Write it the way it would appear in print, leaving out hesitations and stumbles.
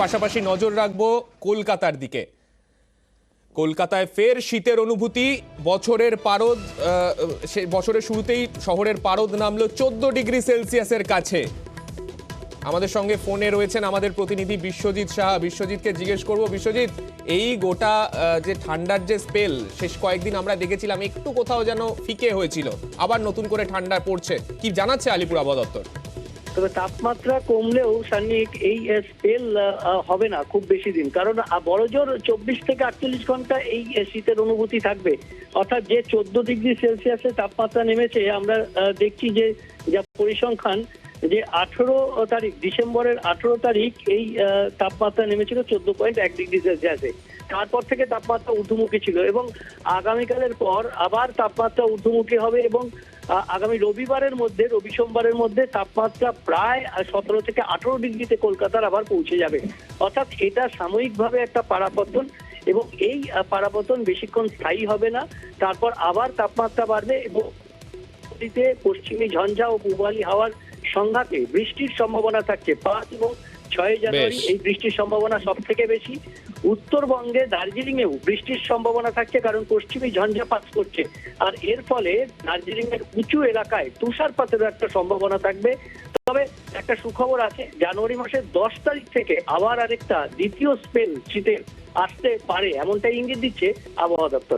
পাশাপাশি নজর রাখবো কলকাতার দিকে। কলকাতায় ফের শীতের অনুভূতি। বছরের পারদ, বছরের শুরুতেই শহরের পারদ নামলো 14 ডিগ্রি সেলসিয়াসের কাছে। আমাদের সঙ্গে ফোনে রয়েছেন আমাদের প্রতিনিধি বিশ্বজিৎ সাহা। বিশ্বজিৎকে জিজ্ঞেস করব, বিশ্বজিৎ, এই গোটা যে ঠান্ডার যে স্পেল শেষ কয়েকদিন আমরা দেখেছিলাম একটু কোথাও যেন ফিকে হয়েছিল, আবার নতুন করে ঠান্ডা পড়ছে, কি জানাচ্ছে আলিপুর আবহাওয়া দপ্তর? তবে তাপমাত্রা কমলেও সান্নিক এই স্পেল হবে না খুব বেশি দিন, কারণ বড়জোর 24 থেকে 48 ঘন্টা এই শীতের অনুভূতি থাকবে। অর্থাৎ যে 14 ডিগ্রি সেলসিয়াসের তাপমাত্রা নেমেছে, আমরা দেখছি যে যা পরিসংখ্যান, যে 18 তারিখ ডিসেম্বরের 18 তারিখ এই তাপমাত্রা নেমেছিল 14.1 ডিগ্রি সেলসিয়াসে। তারপর থেকে তাপমাত্রা ঊর্ধ্বমুখী ছিল এবং আগামীকালের পর আবার তাপমাত্রা ঊর্ধ্বমুখী হবে এবং আগামী রবিবারের মধ্যে, রবি সোমবারের মধ্যে তাপমাত্রা প্রায় 17 থেকে 18 ডিগ্রিতে কলকাতার আবার পৌঁছে যাবে। অর্থাৎ এটা সাময়িকভাবে একটা পারাপতন এবং এই পারাপতন বেশিক্ষণ স্থায়ী হবে না। তারপর আবার তাপমাত্রা বাড়বে এবং পশ্চিমী ঝঞ্ঝা ও পূবালি হাওয়ার সংঘাতে বৃষ্টির সম্ভাবনা থাকছে। 5 এবং 6 জানুয়ারি এই বৃষ্টির সম্ভাবনা সব থেকে বেশি। উত্তরবঙ্গে দার্জিলিং এও বৃষ্টির সম্ভাবনা থাকছে, কারণ পশ্চিমী ঝঞ্ঝাপাত করছে, আর এর ফলে দার্জিলিং এর উঁচু এলাকায় তুষারপাতের একটা সম্ভাবনা থাকবে। তবে একটা সুখবর আছে, জানুয়ারি মাসের 10 তারিখ থেকে আবার আরেকটা দ্বিতীয় স্পেল শীতের আসতে পারে, এমনটাই ইঙ্গিত দিচ্ছে আবহাওয়া দপ্তর।